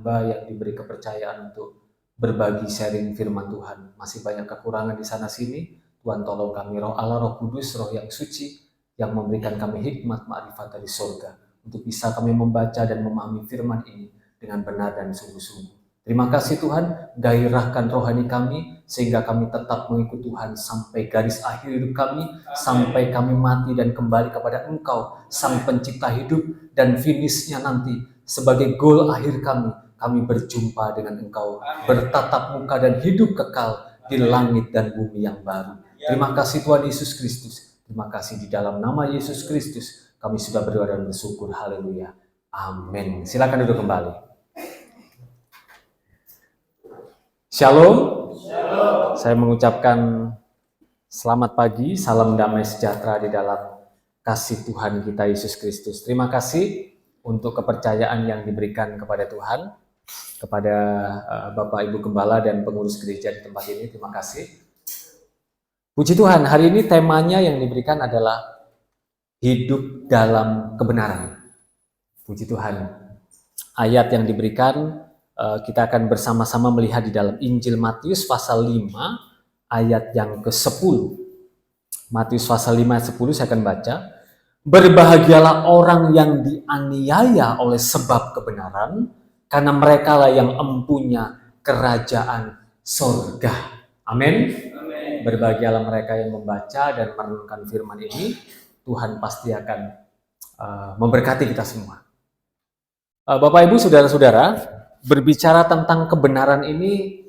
hamba yang diberi kepercayaan untuk berbagi sharing firman Tuhan. Masih banyak kekurangan di sana sini. Tuhan tolong kami, Roh Allah, Roh Kudus, Roh yang suci, yang memberikan kami hikmat ma'rifat dari surga, untuk bisa kami membaca dan memahami firman ini dengan benar dan sungguh-sungguh. Terima kasih Tuhan, gairahkan rohani kami, sehingga kami tetap mengikut Tuhan sampai garis akhir hidup kami, sampai kami mati dan kembali kepada Engkau, Sang Pencipta hidup, dan finishnya nanti sebagai goal akhir kami berjumpa dengan Engkau, bertatap muka dan hidup kekal di langit dan bumi yang baru. Terima kasih Tuhan Yesus Kristus. Terima kasih di dalam nama Yesus Kristus kami sudah berdoa dan bersyukur. Haleluya. Amin. Silakan duduk kembali. Shalom. Shalom. Saya mengucapkan selamat pagi, salam damai sejahtera di dalam kasih Tuhan kita Yesus Kristus. Terima kasih untuk kepercayaan yang diberikan kepada Tuhan, kepada Bapak Ibu Gembala dan pengurus gereja di tempat ini. Terima kasih. Puji Tuhan, hari ini temanya yang diberikan adalah hidup dalam kebenaran. Puji Tuhan. Ayat yang diberikan, kita akan bersama-sama melihat di dalam Injil Matius pasal 5 ayat yang ke-10. Matius pasal 5 ayat 10 saya akan baca. Berbahagialah orang yang dianiaya oleh sebab kebenaran, karena merekalah yang empunya kerajaan surga. Amin. Berbahagialah mereka yang membaca dan merenungkan firman ini. Tuhan pasti akan memberkati kita semua. Bapak Ibu, saudara-saudara, berbicara tentang kebenaran ini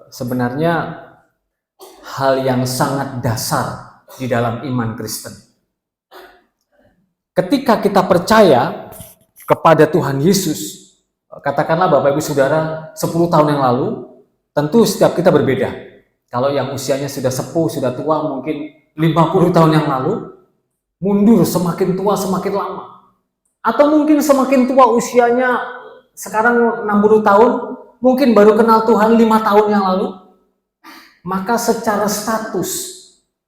sebenarnya hal yang sangat dasar di dalam iman Kristen. Ketika kita percaya kepada Tuhan Yesus, katakanlah Bapak Ibu Saudara 10 tahun yang lalu, tentu setiap kita berbeda. Kalau yang usianya sudah sepuh, sudah tua, mungkin 50 tahun yang lalu, mundur semakin tua semakin lama. Atau mungkin semakin tua usianya sekarang 60 tahun, mungkin baru kenal Tuhan 5 tahun yang lalu, maka secara status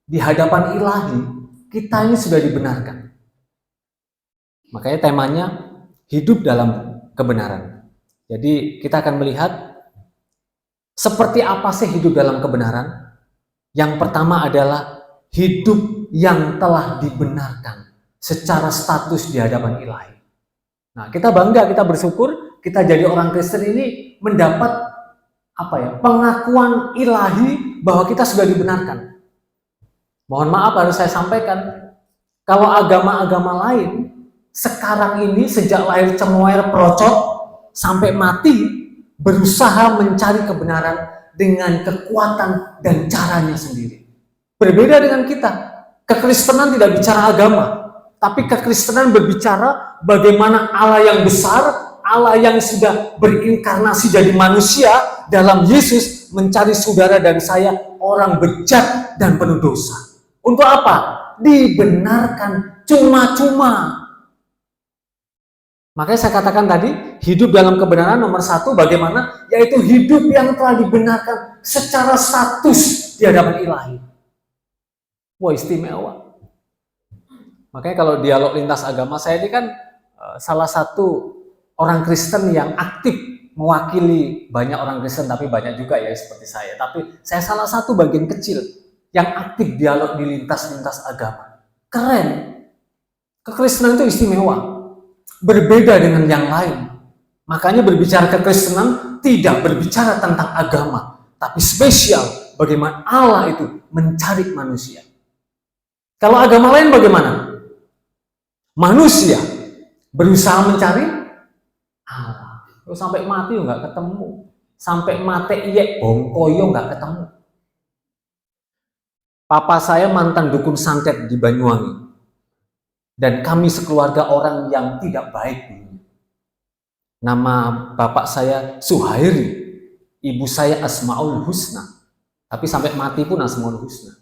di hadapan ilahi, kita ini sudah dibenarkan. Makanya temanya hidup dalam kebenaran. Jadi kita akan melihat seperti apa sih hidup dalam kebenaran. Yang pertama adalah hidup yang telah dibenarkan secara status di hadapan ilahi. Nah, kita bangga, kita bersyukur, kita jadi orang Kristen ini mendapat pengakuan ilahi bahwa kita sudah dibenarkan. Mohon maaf harus saya sampaikan, kalau agama-agama lain sekarang ini sejak lahir cemoer procot sampai mati berusaha mencari kebenaran dengan kekuatan dan caranya sendiri. Berbeda dengan kita. Kekristenan tidak bicara agama, tapi kekristenan berbicara bagaimana Allah yang besar, Allah yang sudah berinkarnasi jadi manusia dalam Yesus mencari saudara dan saya, orang bejat dan penuh dosa. Untuk apa? Dibenarkan cuma-cuma. Makanya saya katakan tadi, hidup dalam kebenaran nomor 1 bagaimana? Yaitu hidup yang telah dibenarkan secara status di hadapan ilahi. Wah, istimewa. Makanya kalau dialog lintas agama, saya ini kan salah satu orang Kristen yang aktif mewakili banyak orang Kristen, tapi banyak juga ya seperti saya. Tapi saya salah satu bagian kecil yang aktif dialog di lintas-lintas agama. Keren. Kekristenan itu istimewa. Berbeda dengan yang lain. Makanya berbicara kekristenan tidak berbicara tentang agama, tapi spesial bagaimana Allah itu mencari manusia. Kalau agama lain bagaimana? Manusia berusaha mencari Allah. Sampai mati nggak ketemu. Sampai mati iya bongkoyo nggak ketemu. Papa saya mantan dukun santet di Banyuwangi. Dan kami sekeluarga orang yang tidak baik. Nama bapak saya Suhairi, ibu saya Asmaul Husna. Tapi sampai mati pun Asmaul Husna.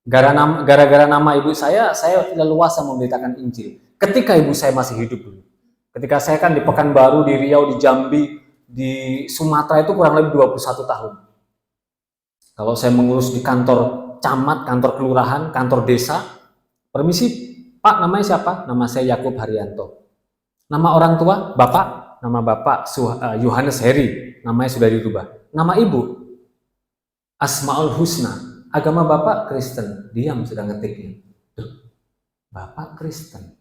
Gara-gara nama ibu saya leluasa memberitakan Injil. Ketika ibu saya masih hidup dulu. Ketika saya kan di Pekanbaru, di Riau, di Jambi, di Sumatera itu kurang lebih 21 tahun. Kalau saya mengurus di kantor camat, kantor kelurahan, kantor desa, permisi Pak, namanya siapa? Nama saya Yakub Haryanto. Nama orang tua, Bapak, nama bapak Yohanes Heri, namanya sudah dirubah. Nama ibu Asmaul Husna. Agama bapak Kristen. Diam sudah ngetiknya. Bapak Kristen.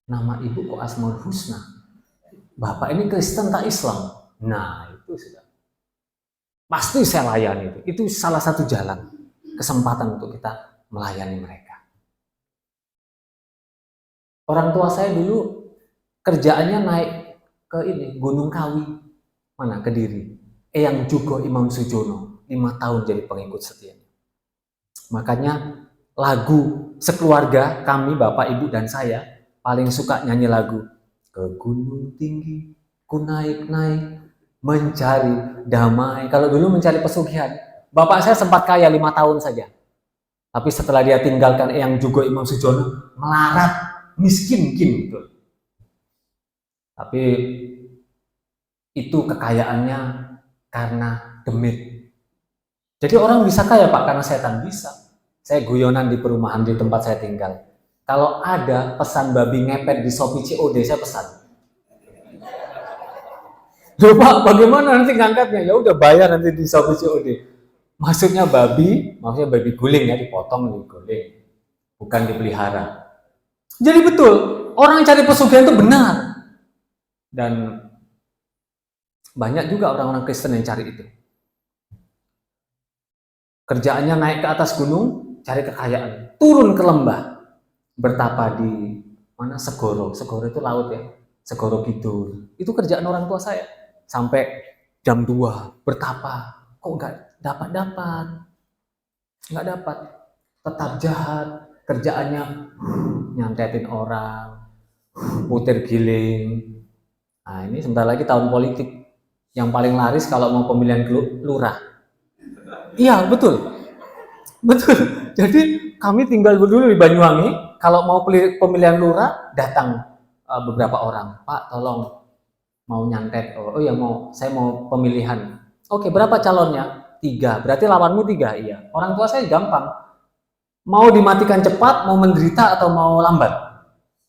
Nama ibu kok Asmaul Husna? Bapak ini Kristen tak Islam? Nah, itu sudah. Pasti saya layani itu. Itu salah satu jalan, kesempatan untuk kita melayani mereka. Orang tua saya dulu kerjaannya naik ke Gunung Kawi. Mana? Kediri. Eyang Jugo Imam Sujono. 5 tahun jadi pengikut setia. Makanya lagu sekeluarga kami, bapak, ibu, dan saya paling suka nyanyi lagu ke gunung tinggi, ku naik-naik, mencari damai. Kalau dulu mencari pesugihan, bapak saya sempat kaya 5 tahun saja. Tapi setelah dia tinggalkan Eyang Jugo Imam Sujono, melarat, miskin gitu. Tapi itu kekayaannya karena demit. Jadi orang bisa kaya Pak karena setan, bisa. Saya guyonan di perumahan di tempat saya tinggal. Kalau ada pesan babi ngepet di Shopee COD, saya pesan. Loh Pak, bagaimana nanti ngangkatnya? Ya udah bayar nanti di Shopee COD. Maksudnya babi guling ya, dipotong diguling. Bukan dipelihara. Jadi betul, orang yang cari pesugihan itu benar. Dan banyak juga orang-orang Kristen yang cari itu. Kerjaannya naik ke atas gunung, cari kekayaan. Turun ke lembah, bertapa di mana? Segoro. Segoro itu laut ya. Segoro Kidul. Itu kerjaan orang tua saya. Sampai jam 2 bertapa. Kok nggak dapat? Nggak dapat. Tetap jahat. Kerjaannya nyantetin orang, puter giling. Nah ini sebentar lagi tahun politik. Yang paling laris kalau mau pemilihan lurah. Iya, betul. Jadi kami tinggal dulu di Banyuwangi. Kalau mau pemilihan lurah, datang beberapa orang. Pak, tolong mau nyantet. Saya mau pemilihan. Oke, berapa calonnya? 3. Berarti lawanmu 3. Iya. Orang tua saya gampang. Mau dimatikan cepat, mau menderita atau mau lambat.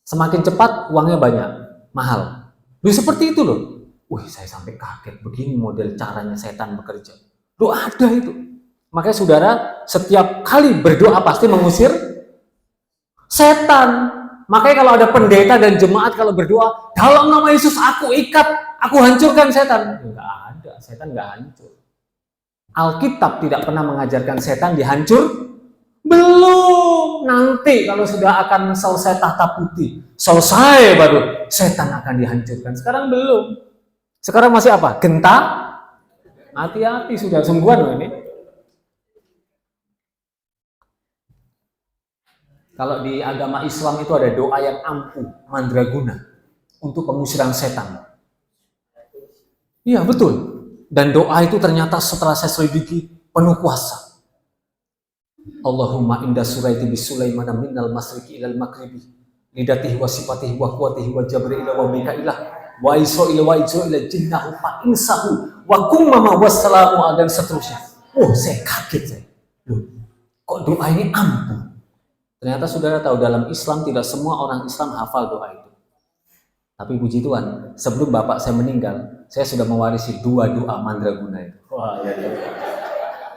Semakin cepat, uangnya banyak, mahal. Seperti itu loh. Wih, saya sampai kaget. Begini model caranya setan bekerja. Ada itu. Makanya saudara, setiap kali berdoa pasti mengusir setan. Makanya kalau ada pendeta dan jemaat kalau berdoa, dalam nama Yesus aku ikat, aku hancurkan setan. Enggak ada, setan enggak hancur. Alkitab tidak pernah mengajarkan setan dihancur. Belum. Nanti kalau sudah akan selesai tahta putih, selesai baru setan akan dihancurkan. Sekarang belum. Sekarang masih apa? Genta? Hati-hati, sudah sungguhan loh ini. Kalau di agama Islam itu ada doa yang ampuh, mandraguna, untuk pengusiran setan. Iya, betul. Dan doa itu ternyata setelah saya selidiki, penuh kuasa. Allahumma inda suraiti bisulaiman minal masriki ilal maghribi, lidatihi wa sifatihi wa quwatihi wa jabri ila wa mikailah, wa isra'ila wa ijra'ila jinnahu fa insahu, wa kummama wassalamu, dan seterusnya. Saya kaget saya. Loh, kok doa ini ampuh? Ternyata saudara tahu dalam Islam tidak semua orang Islam hafal doa itu. Tapi puji Tuhan, sebelum bapak saya meninggal, saya sudah mewarisi 2 doa mandraguna itu. Wah, ya.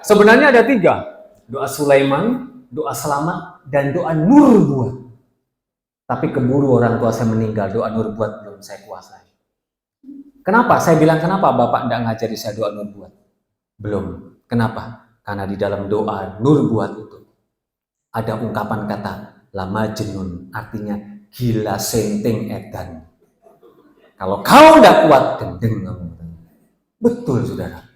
Sebenarnya ada 3. Doa Sulaiman, doa selamat, dan doa nubuat. Tapi keburu orang tua saya meninggal, doa nubuat belum saya kuasai. Kenapa? Saya bilang kenapa bapak tidak ngajari saya doa nubuat? Belum. Kenapa? Karena di dalam doa nubuat itu ada ungkapan kata lama jenun, artinya gila senting edan. Kalau kau tidak kuat, gendeng kamu. Betul saudara.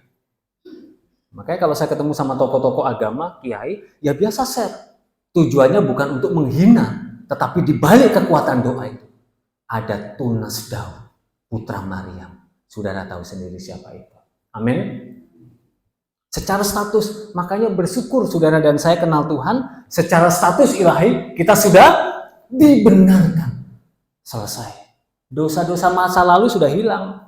Makanya kalau saya ketemu sama tokoh-tokoh agama, kiai, ya biasa share. Tujuannya bukan untuk menghina, tetapi di balik kekuatan doa itu ada Tunas Daud, putra Maryam. Saudara tahu sendiri siapa itu. Amin. Secara status, makanya bersyukur saudara dan saya kenal Tuhan, secara status ilahi kita sudah dibenarkan. Selesai. Dosa-dosa masa lalu sudah hilang.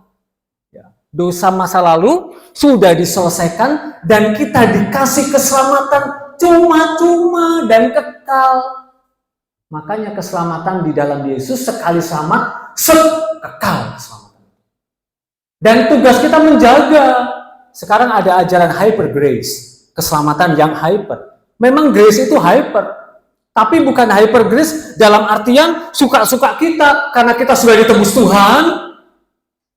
Dosa masa lalu sudah diselesaikan dan kita dikasih keselamatan cuma-cuma dan kekal. Makanya keselamatan di dalam Yesus sekali selamat, kekal keselamatan. Dan tugas kita menjaga. Sekarang ada ajaran hyper grace, keselamatan yang hyper. Memang grace itu hyper, tapi bukan hyper grace dalam artian suka-suka kita karena kita sudah ditebus Tuhan.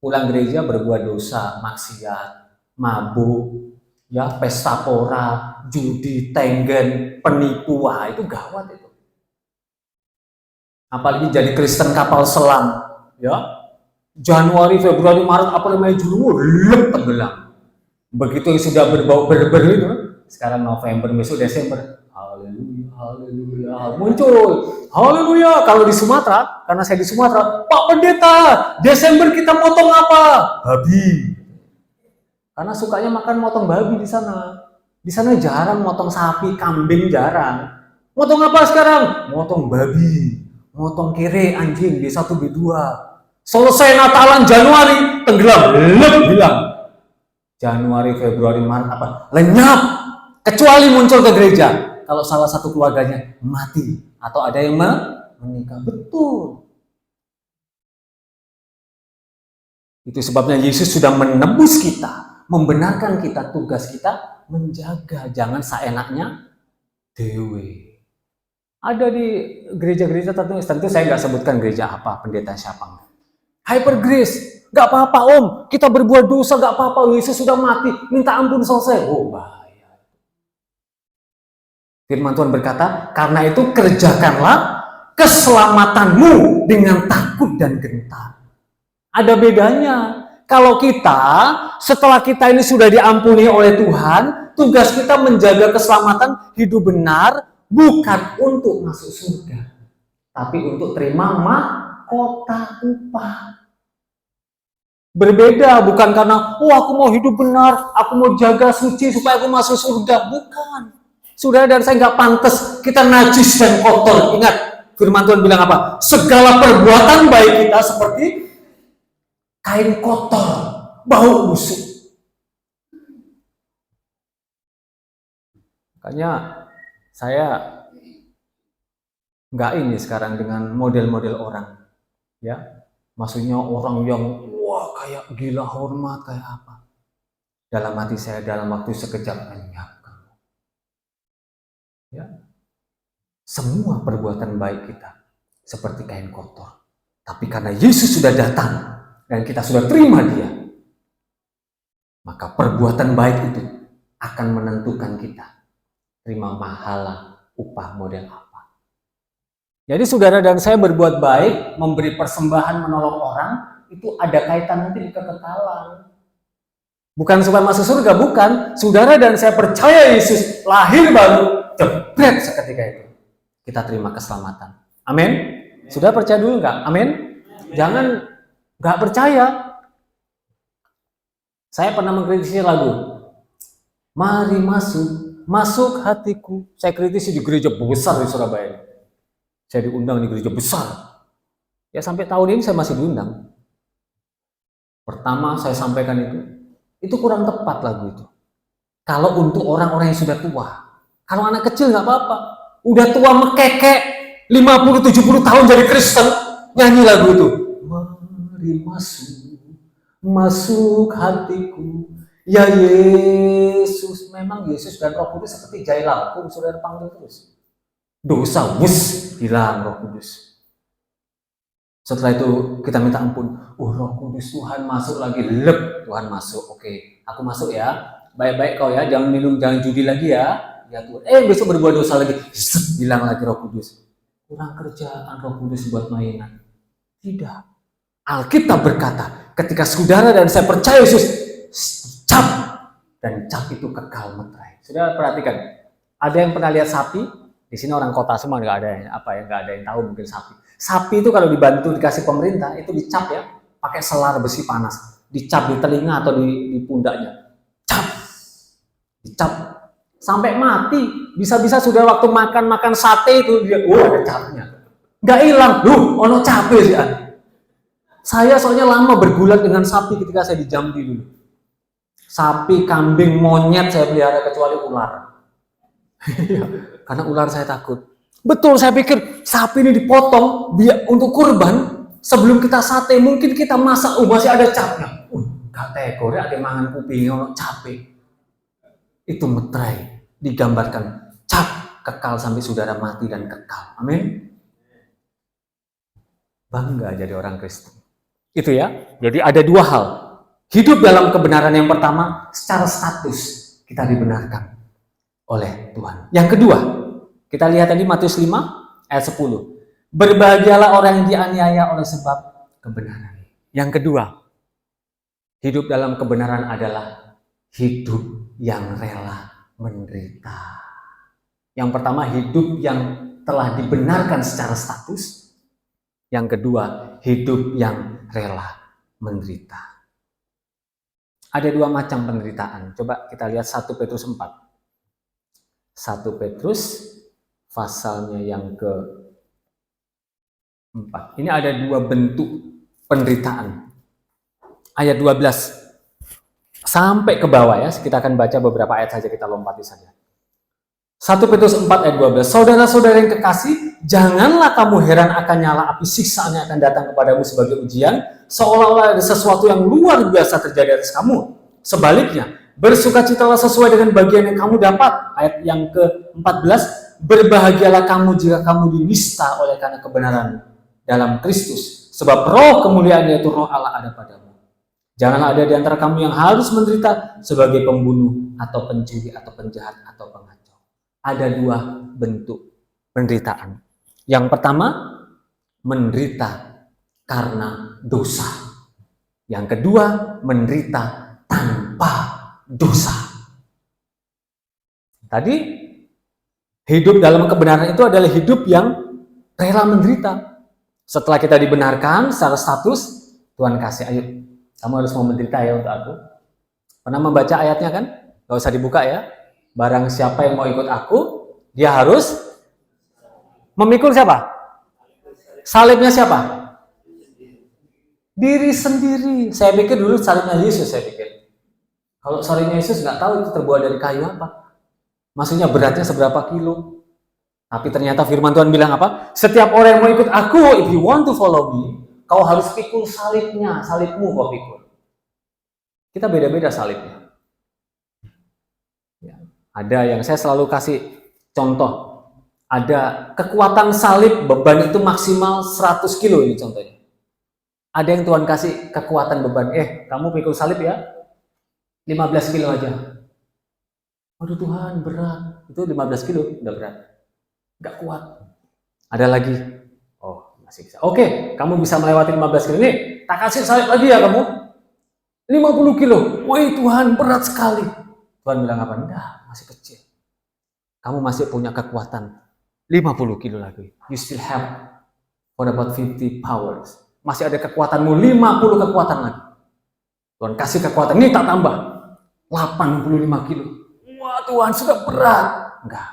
Pulang gereja berbuat dosa, maksiat, mabuk, ya pesta pora, judi, tenggen, penipu, wah itu gawat itu. Apalagi jadi Kristen kapal selam, ya. Januari, Februari, Maret, April, Mei, Juni, tenggelam. Begitu sudah berbau berber itu, sekarang November, besok Desember, haleluya, haleluya, muncul, haleluya. Kalau di Sumatera, karena saya di Sumatera, Pak Pendeta, Desember kita motong apa? Babi. Karena sukanya makan motong babi di sana. Di sana jarang motong sapi, kambing jarang. Motong apa sekarang? Motong babi, motong kere, anjing, B1, B2. Selesai Natalan Januari, tenggelam, hilang. Januari, Februari, Maret, apa? Lenyap. Kecuali muncul ke gereja. Kalau salah satu keluarganya mati. Atau ada yang menikah. Betul. Itu sebabnya Yesus sudah menebus kita. Membenarkan kita, tugas kita menjaga. Jangan seenaknya dewe. Ada di gereja-gereja tertentu. Tentu saya nggak sebutkan gereja apa, pendeta siapa. Hyper grace, gak apa-apa om, kita berbuat dosa gak apa-apa, Yesus sudah mati, minta ampun selesai. Oh bahaya. Firman Tuhan berkata, karena itu kerjakanlah keselamatanmu dengan takut dan gentar. Ada bedanya. Kalau kita, setelah kita ini sudah diampuni oleh Tuhan, tugas kita menjaga keselamatan hidup benar, bukan untuk masuk surga, tapi untuk terima mahkota upah. Berbeda, bukan karena aku mau hidup benar, aku mau jaga suci supaya aku masuk surga. Bukan. Saudara dan saya nggak pantas kita najis dan kotor. Ingat, firman Tuhan bilang apa? Segala perbuatan baik kita seperti kain kotor, bau busuk. Makanya saya nggak ini sekarang dengan model-model orang, ya. Maksudnya orang yang wah kayak gila hormat kayak apa. Dalam hati saya dalam waktu sekejap lenyap. Ya. Semua perbuatan baik kita seperti kain kotor. Tapi karena Yesus sudah datang dan kita sudah terima Dia, maka perbuatan baik itu akan menentukan kita terima pahala upah model apa. Jadi saudara dan saya berbuat baik, memberi persembahan, menolong orang, itu ada kaitan nanti di kekekalan. Bukan supaya masuk surga, bukan. Saudara dan saya percaya Yesus lahir baru, jebret seketika itu. Kita terima keselamatan. Amin. Sudah percaya dulu nggak? Amin. Jangan nggak percaya. Saya pernah mengkritisi lagu, mari masuk hatiku. Saya kritisi di gereja besar di Surabaya. Saya diundang di gereja besar. Ya sampai tahun ini saya masih diundang. Pertama saya sampaikan itu kurang tepat lagu itu. Kalau untuk orang-orang yang sudah tua. Kalau anak kecil nggak apa-apa. Udah tua mekekek, 50-70 tahun jadi Kristen, nyanyi lagu itu. Mari masuk hatiku. Ya Yesus, memang Yesus dan Roh Kudus seperti jai lampung, saudara panggil terus. Dosa, hilang Roh Kudus. Setelah itu kita minta ampun. Roh Kudus Tuhan masuk lagi. Tuhan masuk. Oke, aku masuk ya. Baik-baik kau ya. Jangan minum, jangan judi lagi ya. Ya Tuhan. Besok berbuat dosa lagi. Hilang lagi Roh Kudus. Kurang kerjaan Roh Kudus buat mainan. Tidak. Alkitab berkata, ketika saudara dan saya percaya Yesus, cap. Dan cap itu kekal meterai. Saudara perhatikan. Ada yang pernah lihat sapi? Di sini orang kota semua nggak ada yang tahu mungkin sapi. Sapi itu kalau dibantu dikasih pemerintah itu dicap ya, pakai selar besi panas, dicap di telinga atau di pundaknya, dicap sampai mati. Bisa-bisa sudah waktu makan sate itu dia, ada capnya, nggak hilang, ono capnya sih. Saya soalnya lama bergulat dengan sapi ketika saya di Jambi dulu. Sapi, kambing, monyet saya pelihara kecuali ular. Karena ular saya takut. Betul, saya pikir sapi ini dipotong untuk kurban. Sebelum kita sate, mungkin kita masak, masih ada capnya. gak teko, ada mangan kuping, ono capek. Itu metrai, digambarkan cap, kekal sampai saudara mati dan kekal. Amin. Bangga jadi orang Kristen. Itu ya. Jadi ada dua hal. Hidup dalam kebenaran yang pertama, secara status kita dibenarkan oleh Tuhan. Yang kedua, kita lihat tadi Matius 5 ayat 10. Berbahagialah orang yang dianiaya oleh sebab kebenaran. Yang kedua, hidup dalam kebenaran adalah hidup yang rela menderita. Yang pertama, hidup yang telah dibenarkan secara status. Yang kedua, hidup yang rela menderita. Ada dua macam penderitaan. Coba kita lihat 1 Petrus 4. 1 Petrus pasalnya yang ke-4. Ini ada dua bentuk penderitaan. Ayat 12 sampai ke bawah ya. Kita akan baca beberapa ayat saja, kita lompati saja. 1 Petrus 4 ayat 12. Saudara-saudara yang kekasih, janganlah kamu heran akan nyala api siksaan yang akan datang kepadamu sebagai ujian, seolah-olah ada sesuatu yang luar biasa terjadi atas kamu. Sebaliknya, bersukacitalah sesuai dengan bagian yang kamu dapat. Ayat yang ke-14, berbahagialah kamu jika kamu dinista oleh karena kebenaran dalam Kristus, sebab roh kemuliaan yaitu roh Allah ada padamu. Janganlah ada di antara kamu yang harus menderita sebagai pembunuh atau pencuri atau penjahat atau pengacau. Ada dua bentuk penderitaan. Yang pertama, menderita karena dosa. Yang kedua, menderita tanpa dosa. Tadi, hidup dalam kebenaran itu adalah hidup yang rela menderita. Setelah kita dibenarkan secara status, Tuhan kasih, ayo, kamu harus mau menderita ya untuk aku. Pernah membaca ayatnya kan? Gak usah dibuka ya. Barang siapa yang mau ikut aku, dia harus memikul siapa? Salibnya siapa? Diri sendiri. Saya pikir dulu salibnya Yesus, saya pikir. Kalau salibnya Yesus nggak tahu itu terbuat dari kayu apa. Maksudnya beratnya seberapa kilo. Tapi ternyata firman Tuhan bilang apa? Setiap orang yang mau ikut aku, if you want to follow me, kau harus pikul salibnya, salibmu kau pikul. Kita beda-beda salibnya. Ada yang saya selalu kasih contoh, ada kekuatan salib beban itu maksimal 100 kilo ini contohnya. Ada yang Tuhan kasih kekuatan beban, kamu pikul salib ya, 15 kilo aja. Waduh Tuhan berat, itu 15 kilo udah berat, gak kuat. Ada lagi, oh masih bisa. Oke, kamu bisa melewati 15 kilo ini, tak kasih salib lagi ya kamu, 50 kilo. Woi Tuhan berat sekali. Tuhan bilang apa? Enggak, masih kecil. Kamu masih punya kekuatan 50 kilo lagi. You still have for about 50 powers. Masih ada kekuatanmu 50 kekuatan lagi. Tuhan kasih kekuatan, ini tak tambah 85 kilo. Wah Tuhan sudah berat. Enggak.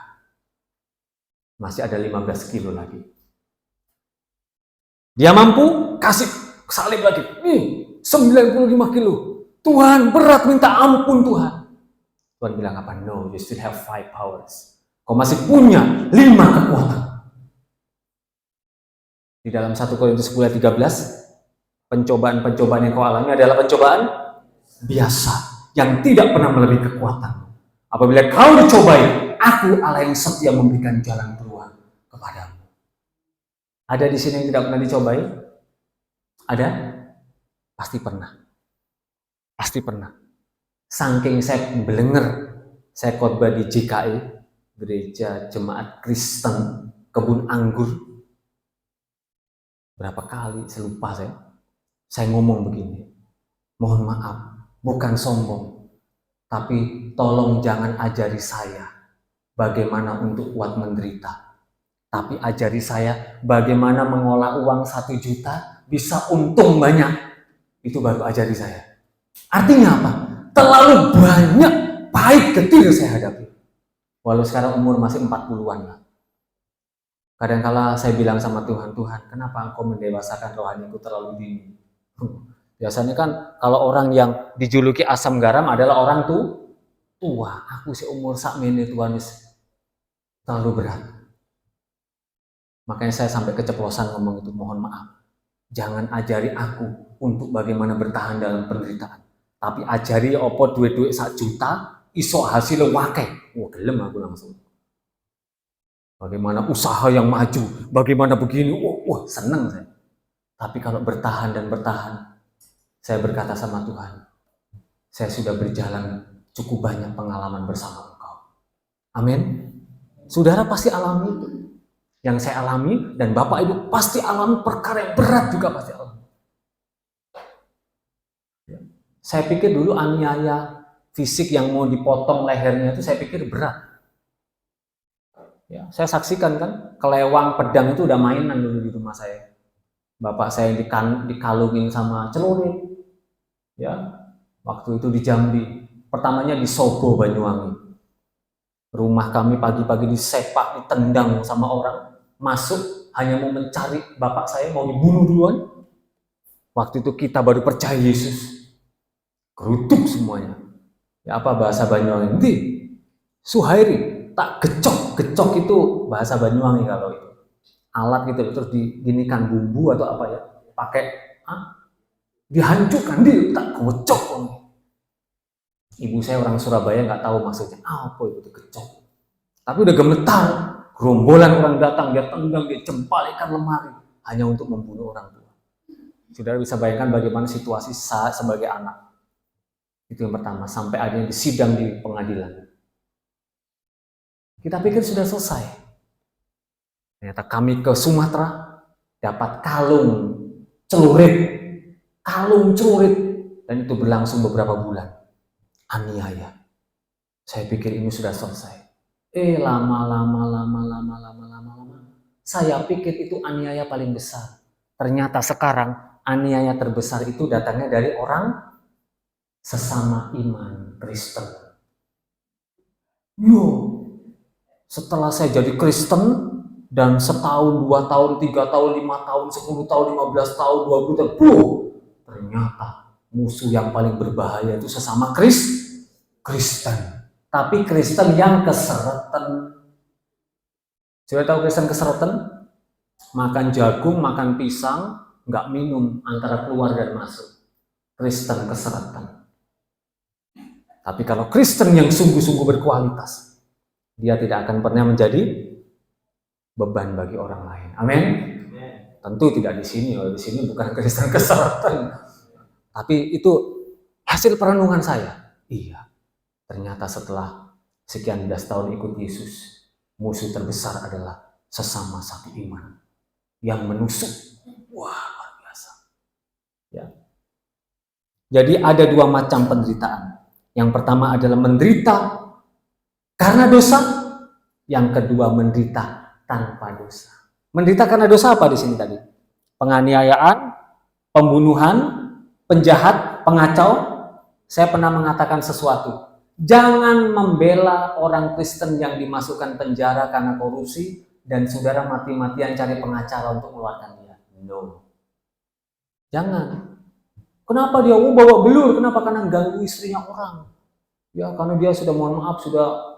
Masih ada 15 kilo lagi. Dia mampu kasih salib lagi. Nih 95 kilo. Tuhan berat, minta ampun Tuhan. Tuhan bilang apa? No, you still have 5 powers. Kau masih punya 5 kekuatan. Di dalam 1 Korintus 10 ayat 13, pencobaan-pencobaan yang kau alami adalah pencobaan biasa, yang tidak pernah melebihi kekuatan. Apabila kau dicobai, aku Allah yang setia memberikan jalan keluar kepadamu. Ada di sini yang tidak pernah dicobai? Ada? Pasti pernah. Pasti pernah. Saking saya belenger, saya khotbah di JKI, Gereja Jemaat Kristen Kebun Anggur. Berapa kali, saya lupa saya ngomong begini, mohon maaf, bukan sombong, tapi tolong jangan ajari saya bagaimana untuk kuat menderita, tapi ajari saya bagaimana mengolah uang 1 juta bisa untung banyak. Itu baru ajari saya. Artinya apa? Terlalu banyak pahit getir saya hadapi. Walau sekarang umur masih 40-an lah. Kadang-kala saya bilang sama Tuhan, Tuhan, kenapa Engkau mendewasakan rohaniku terlalu dini? Biasanya kan kalau orang yang dijuluki asam garam adalah orang tua. Aku seumur sakmene Tuhan terlalu berat. Makanya saya sampai keceplosan ngomong itu, mohon maaf. Jangan ajari aku untuk bagaimana bertahan dalam penderitaan. Tapi ajari opo duit-duit 1 juta, iso hasilnya wakeh. Wah, gelem aku langsung. Bagaimana usaha yang maju, bagaimana begini, wah seneng saya. Tapi kalau bertahan dan bertahan, saya berkata sama Tuhan, saya sudah berjalan cukup banyak pengalaman bersama Engkau. Amin. Saudara pasti alami itu. Yang saya alami, dan Bapak Ibu pasti alami perkara yang berat juga pasti alami. Saya pikir dulu aniaya fisik yang mau dipotong lehernya itu saya pikir berat. Ya, saya saksikan kan, kelewang pedang itu udah mainan dulu di rumah saya. Bapak saya dikalungin sama celurit. Ya, waktu itu di Jambi. Pertamanya di Sobo, Banyuwangi. Rumah kami pagi-pagi disepak, ditendang sama orang. Masuk hanya mau mencari bapak saya, mau dibunuh duluan. Waktu itu kita baru percaya Yesus. Gerutuk semuanya. Ya, apa bahasa Banyuwangi? Nanti Suhairi tak gecok itu bahasa Banyuwangi kalau itu. Alat gitu terus diginikan bumbu atau apa ya? Pakai dihancurkan, tak gocok. Ibu saya orang Surabaya nggak tahu maksudnya apa itu gecok. Tapi udah gemetar. Gerombolan orang datang, dia tendang, dia jempalikan lemari hanya untuk membunuh orang tua. Saudara bisa bayangkan bagaimana situasi saya sebagai anak. Itu yang pertama, sampai akhirnya disidang di pengadilan. Kita pikir sudah selesai. Ternyata kami ke Sumatera, dapat kalung celurit, dan itu berlangsung beberapa bulan. Aniaya. Saya pikir ini sudah selesai. Lama. Saya pikir itu aniaya paling besar. Ternyata sekarang aniaya terbesar itu datangnya dari orang sesama iman Kristen. Setelah saya jadi Kristen dan setahun, 2 tahun, 3 tahun, 5 tahun, 10 tahun, 15 tahun, 20 tahun, ternyata musuh yang paling berbahaya itu sesama Kristen. Tapi Kristen yang keseretan. Sudah tahu Kristen keseretan? Makan jagung, makan pisang, nggak minum antara keluar dan masuk. Kristen keseretan. Tapi kalau Kristen yang sungguh-sungguh berkualitas, dia tidak akan pernah menjadi beban bagi orang lain. Amin. Tentu tidak di sini. Di sini bukan Kristen keseretan. Tapi itu hasil perenungan saya. Iya. Ternyata setelah sekian belas tahun ikut Yesus, musuh terbesar adalah sesama satu iman yang menusuk. Wah, luar biasa. Ya. Jadi ada 2 macam penderitaan. Yang pertama adalah menderita karena dosa. Yang kedua menderita tanpa dosa. Menderita karena dosa apa di sini tadi? Penganiayaan, pembunuhan, penjahat, pengacau. Saya pernah mengatakan sesuatu. Jangan membela orang Kristen yang dimasukkan penjara karena korupsi dan saudara mati-matian cari pengacara untuk mengeluarkan dia. No. Jangan. Kenapa dia bawa belur? Kenapa? Karena ganggu istrinya orang. Ya, karena dia sudah mohon maaf sudah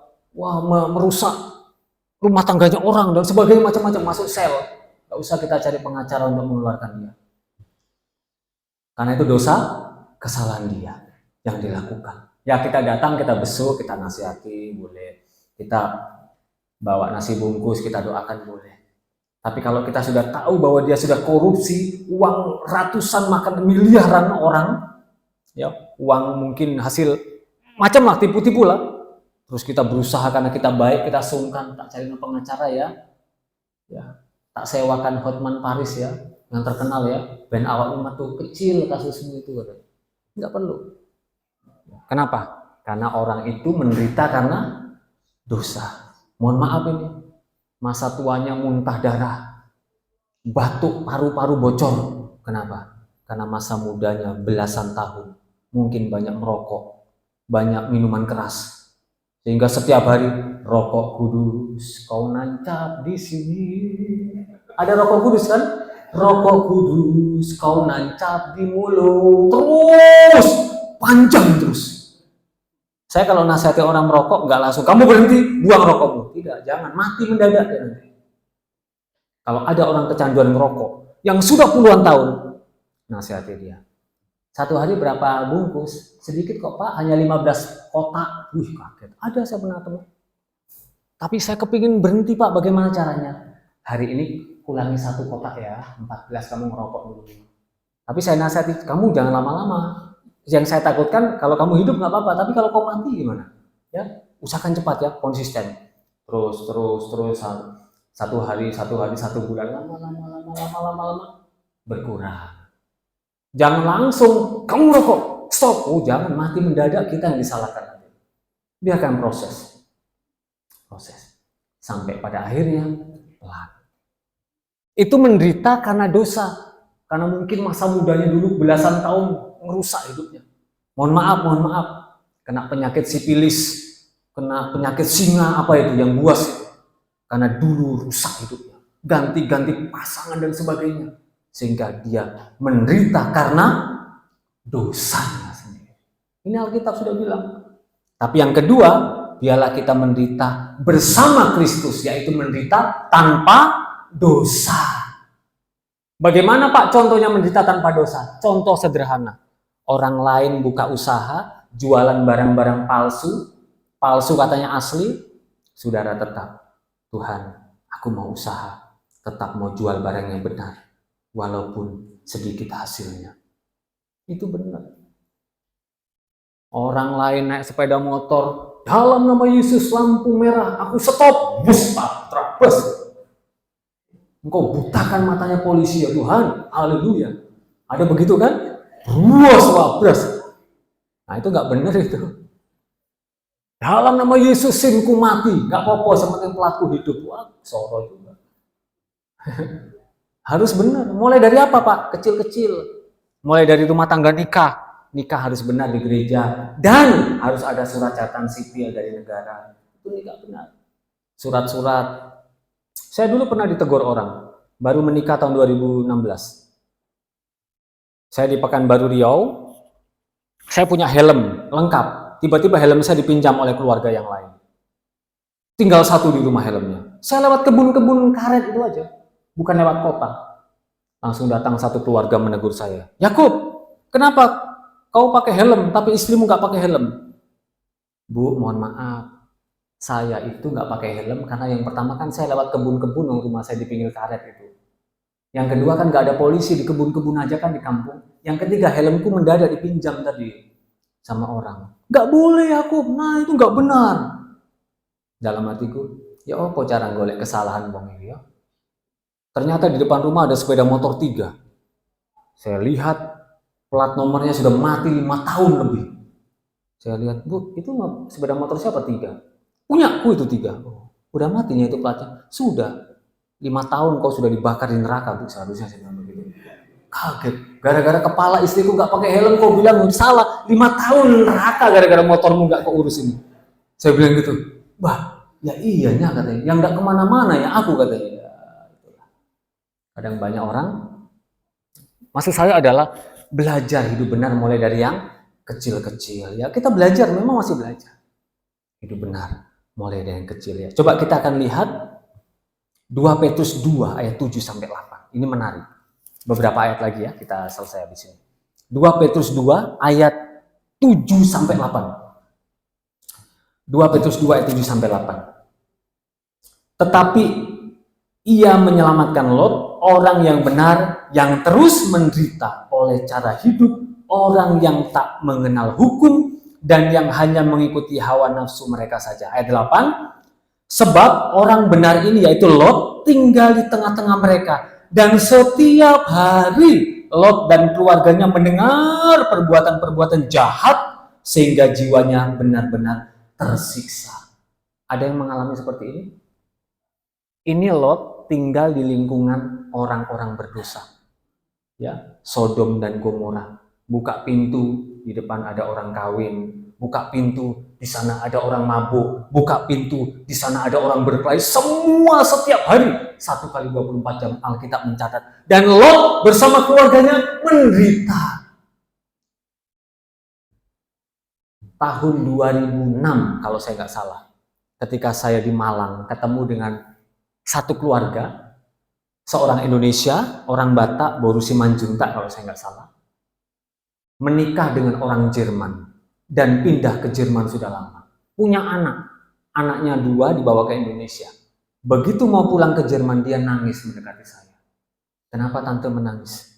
merusak rumah tangganya orang dan sebagainya, macam-macam, masuk sel. Gak usah kita cari pengacara untuk mengeluarkan dia. Karena itu dosa, kesalahan dia yang dilakukan. Ya, kita datang, kita besuk, kita nasihati, boleh. Kita bawa nasi bungkus, kita doakan, boleh. Tapi kalau kita sudah tahu bahwa dia sudah korupsi, uang ratusan, makan miliaran orang, ya, uang mungkin hasil macam lah, tipu-tipu lah. Terus kita berusaha karena kita baik, kita sungkan, tak cari pengacara ya, tak sewakan Hotman Paris ya, yang terkenal ya, band awal umat tuh kecil kasusnya itu, nggak perlu. Kenapa? Karena orang itu menderita karena dosa. Mohon maaf ini, masa tuanya muntah darah, batuk, paru-paru bocor. Kenapa? Karena masa mudanya belasan tahun, mungkin banyak merokok, banyak minuman keras, sehingga setiap hari rokok kudus, kau nancap di sini. Ada rokok kudus kan? Rokok kudus, kau nancap di mulut, terus panjang terus. Saya kalau nasihati orang merokok nggak langsung kamu berhenti, buang rokokmu. Tidak, jangan, mati mendadak ya nanti. Kalau ada orang kecanduan merokok yang sudah puluhan tahun, nasihati dia. Satu hari berapa bungkus? Sedikit kok Pak, hanya 15 kotak. Wih, kaget. Ada saya pernah teman. Tapi saya kepingin berhenti Pak, bagaimana caranya? Hari ini kurangi 1 kotak ya, 14 kamu ngerokok dulu. Tapi saya nasihati, kamu jangan lama-lama. Yang saya takutkan kalau kamu hidup nggak apa-apa, tapi kalau kau mati gimana? Ya, usahakan cepat ya, konsisten. Terus, satu hari, 1 bulan, lama, berkurang. Jangan langsung, kamu rokok, stop. Oh jangan, mati mendadak, kita yang disalahkan nanti. Biarkan proses. Sampai pada akhirnya, pelan. Itu menderita karena dosa. Karena mungkin masa mudanya dulu belasan tahun merusak hidupnya. Mohon maaf. Kena penyakit sipilis, kena penyakit singa, apa itu, yang buas itu. Karena dulu rusak hidupnya. Ganti-ganti pasangan dan sebagainya. Sehingga dia menderita karena dosanya sendiri. Ini Alkitab sudah bilang. Tapi yang kedua, biarlah kita menderita bersama Kristus, yaitu menderita tanpa dosa. Bagaimana Pak contohnya menderita tanpa dosa? Contoh sederhana. Orang lain buka usaha, jualan barang-barang palsu katanya asli, saudara tetap, Tuhan, aku mau usaha, tetap mau jual barang yang benar, walaupun sedikit hasilnya. Itu benar. Orang lain naik sepeda motor, dalam nama Yesus lampu merah, aku stop, bus, terabas. Engkau butakan matanya polisi ya Tuhan, haleluya. Ada begitu kan? Buas, wabras. Nah itu nggak benar itu. Dalam nama Yesus sinku mati, nggak apa-apa, sementing pelaku hidup. Wah, soro juga. Harus benar. Mulai dari apa Pak? Kecil-kecil. Mulai dari rumah tangga nikah. Nikah harus benar di gereja. Dan harus ada surat catatan sipil dari negara. Itu nikah benar. Surat-surat. Saya dulu pernah ditegur orang. Baru menikah tahun 2016. Saya di Pekanbaru Riau. Saya punya helm lengkap. Tiba-tiba helm saya dipinjam oleh keluarga yang lain. Tinggal 1 di rumah helmnya. Saya lewat kebun-kebun karet itu aja. Bukan lewat kota. Langsung datang satu keluarga menegur saya. Yakub, kenapa kau pakai helm tapi istrimu nggak pakai helm? Bu, mohon maaf. Saya itu nggak pakai helm karena yang pertama kan saya lewat kebun-kebun, rumah saya di pinggir karet itu. Yang kedua kan nggak ada polisi, di kebun-kebun aja kan di kampung. Yang ketiga helmku mendadak dipinjam tadi sama orang. Nggak boleh Yakub, nah itu nggak benar. Dalam hatiku, ya apa cara golek kesalahan bang ini ya? Ternyata di depan rumah ada sepeda motor 3. Saya lihat plat nomornya sudah mati 5 tahun lebih. Saya lihat, Bu, itu sepeda motor siapa 3? Punyaku itu 3. Oh, udah matinya itu platnya. Sudah 5 tahun kau sudah dibakar di neraka, Bu. Seharusnya saya bilang begitu. Kaget. Gara-gara kepala istriku nggak pakai helm, kau bilang salah. 5 tahun neraka gara-gara motormu nggak kau urus ini. Saya bilang gitu. Bah, ya iyanya katanya. Yang nggak kemana-mana ya aku katanya. Ya, kadang banyak orang. Maksud saya adalah belajar hidup benar mulai dari yang kecil-kecil. Ya kita belajar, memang masih belajar. Hidup benar mulai dari yang kecil ya. Coba kita akan lihat 2 Petrus 2 ayat 7 sampai 8. Ini menarik. Beberapa ayat lagi ya, kita selesai habis ini. 2 Petrus 2 ayat 7 sampai 8. 2 Petrus 2 ayat 7 sampai 8. Tetapi ia menyelamatkan Lot, orang yang benar yang terus menderita oleh cara hidup orang yang tak mengenal hukum dan yang hanya mengikuti hawa nafsu mereka saja. Ayat 8. Sebab orang benar ini yaitu Lot tinggal di tengah-tengah mereka. Dan setiap hari Lot dan keluarganya mendengar perbuatan-perbuatan jahat sehingga jiwanya benar-benar tersiksa. Ada yang mengalami seperti ini? Ini Lot tinggal di lingkungan orang-orang berdosa. Ya, Sodom dan Gomora. Buka pintu, di depan ada orang kawin. Buka pintu, di sana ada orang mabuk. Buka pintu, di sana ada orang berkelahi. Semua setiap hari. 1 kali 24 jam Alkitab mencatat. Dan Lot bersama keluarganya menderita. Tahun 2006 kalau saya nggak salah. Ketika saya di Malang ketemu dengan satu keluarga. Seorang Indonesia, orang Batak, Boru Simanjuntak kalau saya nggak salah. menikah dengan orang Jerman dan pindah ke Jerman sudah lama. Punya anak, anaknya 2 dibawa ke Indonesia. Begitu mau pulang ke Jerman, dia nangis mendekati saya. Kenapa tante menangis?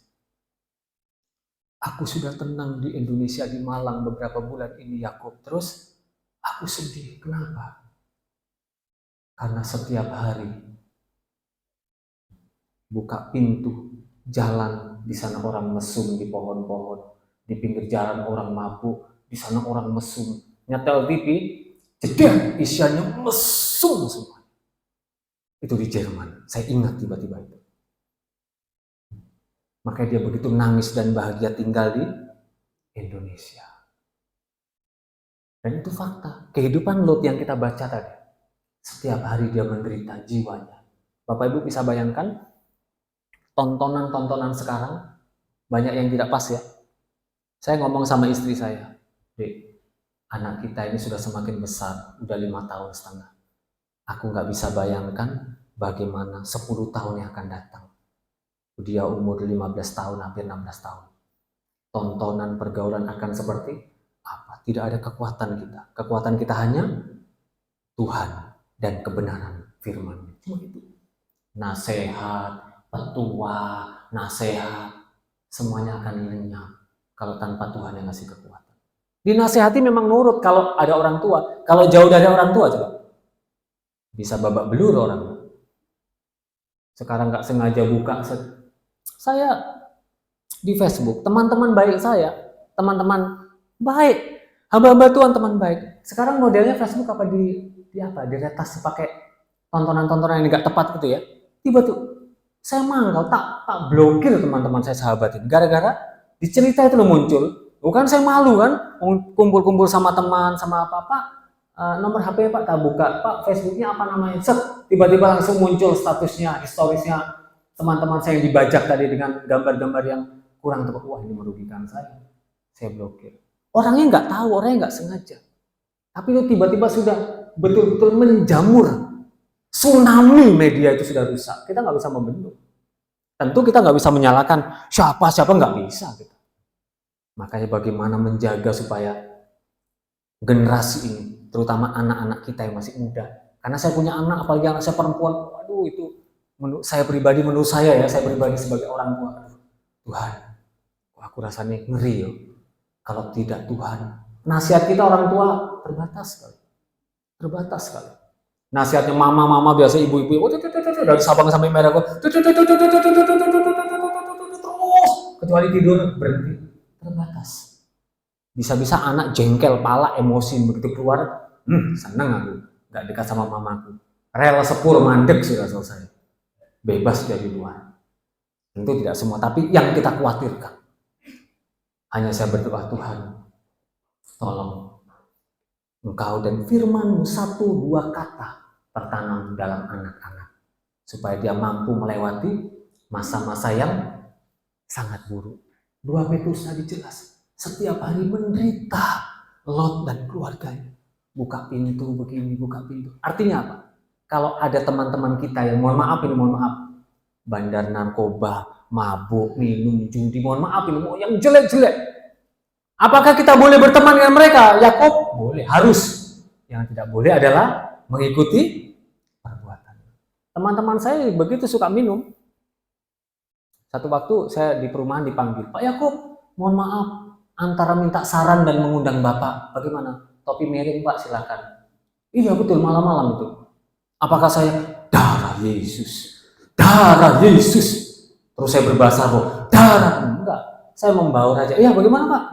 Aku sudah tenang di Indonesia, di Malang beberapa bulan ini, Yakub. Terus aku sedih. Kenapa? Karena setiap hari buka pintu jalan, di sana orang mesum di pohon-pohon, di pinggir jalan orang mabuk, di sana orang mesum. Nyetel TV, jeder isinya mesum semua. Itu di Jerman. Saya ingat tiba-tiba itu. Makanya dia begitu nangis dan bahagia tinggal di Indonesia. Dan itu fakta. Kehidupan Lot yang kita baca tadi. Setiap hari dia menderita jiwanya. Bapak Ibu bisa bayangkan tontonan-tontonan sekarang banyak yang tidak pas ya. Saya ngomong sama istri saya, Dek, anak kita ini sudah semakin besar, udah 5 tahun setengah. Aku nggak bisa bayangkan bagaimana 10 tahun yang akan datang. Dia umur 15 tahun, hampir 16 tahun. Tontonan pergaulan akan seperti apa? Tidak ada kekuatan kita. Kekuatan kita hanya Tuhan dan kebenaran firman. Cuma itu. Nasihat, petua, nasihat, semuanya akan lenyap kalau tanpa Tuhan yang ngasih kekuatan. Dinasehati memang nurut kalau ada orang tua. Kalau jauh dari orang tua coba, bisa babak belur orang. Sekarang nggak sengaja buka. Saya di Facebook, teman-teman baik saya, teman-teman baik, hamba-hamba Tuhan, teman baik. Sekarang modelnya Facebook apa diretas pakai tontonan-tontonan yang nggak tepat gitu ya. Tiba tuh saya mangkal, tak blokir teman-teman saya, sahabat ini. Gara-gara di cerita itu lo muncul. Bukan saya malu kan, kumpul-kumpul sama teman, sama apa-apa. Nomor HP Pak tak buka, Pak Facebooknya apa namanya? Set, tiba-tiba langsung muncul statusnya, historisnya teman-teman saya yang dibajak tadi dengan gambar-gambar yang kurang tepat. Wah, ini merugikan saya blokir. Orangnya nggak tahu, orangnya nggak sengaja. Tapi itu tiba-tiba sudah betul-betul menjamur. Tsunami media itu sudah rusak. Kita nggak bisa membendung. Tentu kita nggak bisa menyalahkan siapa nggak bisa. Gitu. Makanya bagaimana menjaga supaya generasi ini, terutama anak-anak kita yang masih muda. Karena saya punya anak, apalagi anak saya perempuan. Waduh, itu menurut saya pribadi sebagai orang tua. Tuhan, aku rasanya ngeri yo. Kalau tidak Tuhan, nasihat kita orang tua terbatas sekali. Nasihatnya mama biasa ibu-ibu dari Sabang sampai Merauke terus kecuali tidur berhenti, terbatas. Bisa-bisa anak jengkel, pala, emosi begitu keluar, seneng aku nggak dekat sama mamaku, rel sepur mandek sudah selesai, bebas dari luar. Tentu tidak semua, tapi yang kita khawatirkan. Hanya saya berdoa, Tuhan, tolong Engkau dan firman-Mu 1-2 kata tertanam dalam anak-anak, supaya dia mampu melewati masa-masa yang sangat buruk. 2 Petrus tadi jelas, setiap hari menderita Lot dan keluarganya. Buka pintu begini, buka pintu. Artinya apa? Kalau ada teman-teman kita yang mohon maaf, bandar narkoba, mabuk, minum, judi, mohon maaf ini yang jelek-jelek. Apakah kita boleh berteman dengan mereka? Yakub boleh, harus. Yang tidak boleh adalah mengikuti perbuatan. Teman-teman saya begitu suka minum. Satu waktu saya di perumahan dipanggil, Pak Yakub, mohon maaf, antara minta saran dan mengundang Bapak, bagaimana? Topi miring Pak, silakan. Iya betul, malam-malam itu. Apakah saya darah Yesus? Terus saya berbahasa roh, darah, enggak. Saya membaur aja. Iya, bagaimana Pak?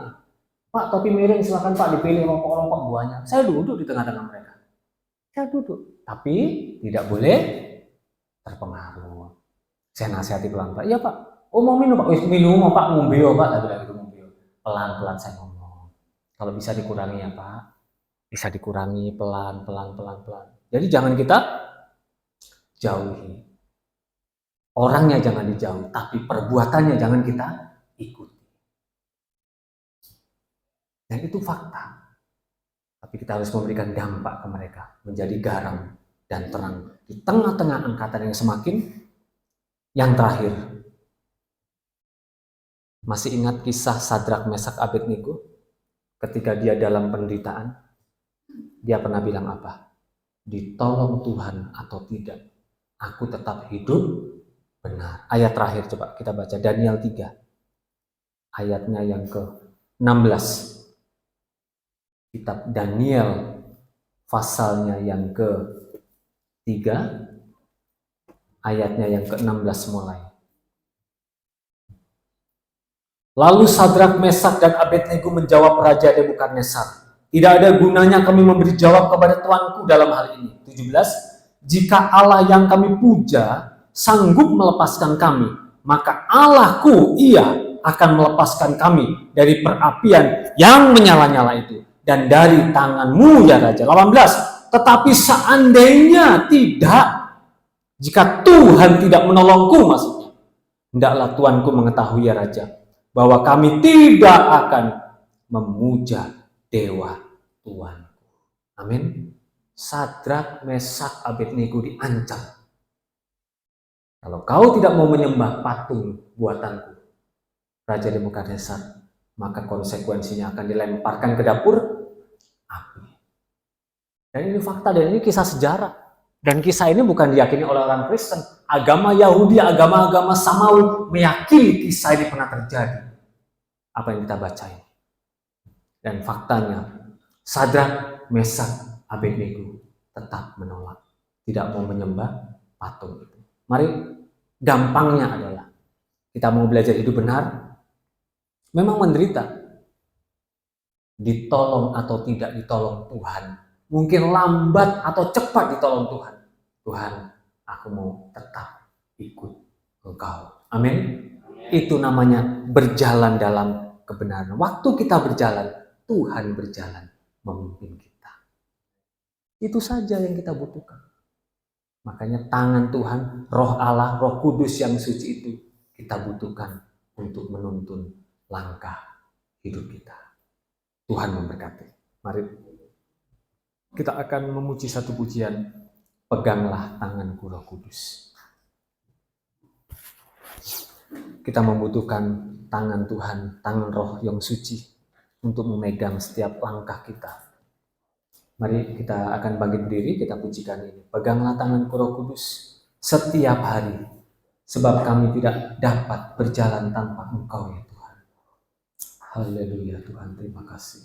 Pak, topi miring silakan Pak, dipilih kelompok-kelompok buahnya. Saya duduk di tengah-tengah mereka. Saya duduk, tapi tidak boleh terpengaruh. Saya nasihati pelan, Pak. Iya Pak. Oh mau minum Pak? Minum Pak, ngombeo Pak. Tadi lagi ngombeo. Pelan-pelan saya ngomong. Kalau bisa dikurangi ya Pak. Bisa dikurangi pelan. Jadi jangan kita jauhi. Orangnya jangan dijauhi, tapi perbuatannya jangan kita ikuti. Dan itu fakta. Tapi kita harus memberikan dampak ke mereka, menjadi garam dan terang di tengah-tengah angkatan yang semakin yang terakhir. Masih ingat kisah Sadrak, Mesak, Abednego? Ketika dia dalam penderitaan, dia pernah bilang apa? Ditolong Tuhan atau tidak, aku tetap hidup benar. Ayat terakhir coba kita baca, Daniel 3, ayatnya yang ke-16. Kitab Daniel, pasalnya yang ke-3, ayatnya yang ke-16 mulai. Lalu Sadrak, Mesak, dan Abednego menjawab Raja Nebukadnezar, tidak ada gunanya kami memberi jawab kepada tuanku dalam hal ini. 17, jika Allah yang kami puja sanggup melepaskan kami, maka Allahku ia akan melepaskan kami dari perapian yang menyala-nyala itu dan dari tanganmu ya Raja. 18, tetapi seandainya tidak, jika Tuhan tidak menolongku, maksudnya, hendaklah tuanku mengetahui ya Raja, bahwa kami tidak akan memuja dewa Tuanku. Amin. Sadrak, Mesak, Abednego diancam. Kalau kau tidak mau menyembah patung buatanku, Raja Nebukadnezar, maka konsekuensinya akan dilemparkan ke dapur api. Dan ini fakta, dan ini kisah sejarah. Dan kisah ini bukan diyakini oleh orang Kristen. Agama Yahudi, agama-agama Samawi meyakini kisah ini pernah terjadi. Apa yang kita baca ini. Dan faktanya, Sadrak, Mesak, Abednego tetap menolak. Tidak mau menyembah patung itu. Mari, gampangnya adalah, kita mau belajar hidup benar, memang menderita. Ditolong atau tidak ditolong Tuhan. Mungkin lambat atau cepat ditolong Tuhan. Tuhan, aku mau tetap ikut Engkau. Amin. Itu namanya berjalan dalam kebenaran. Waktu kita berjalan, Tuhan berjalan memimpin kita. Itu saja yang kita butuhkan. Makanya tangan Tuhan, Roh Allah, Roh Kudus yang suci itu kita butuhkan untuk menuntun langkah hidup kita. Tuhan memberkati. Mari kita akan memuji satu pujian, peganglah tanganku Roh Kudus. Kita membutuhkan tangan Tuhan, tangan Roh yang suci untuk memegang setiap langkah kita. Mari kita akan bangkit berdiri, kita pujikan ini. Peganglah tanganku Roh Kudus setiap hari, sebab kami tidak dapat berjalan tanpa Engkau ya Tuhan. Haleluya Tuhan, terima kasih.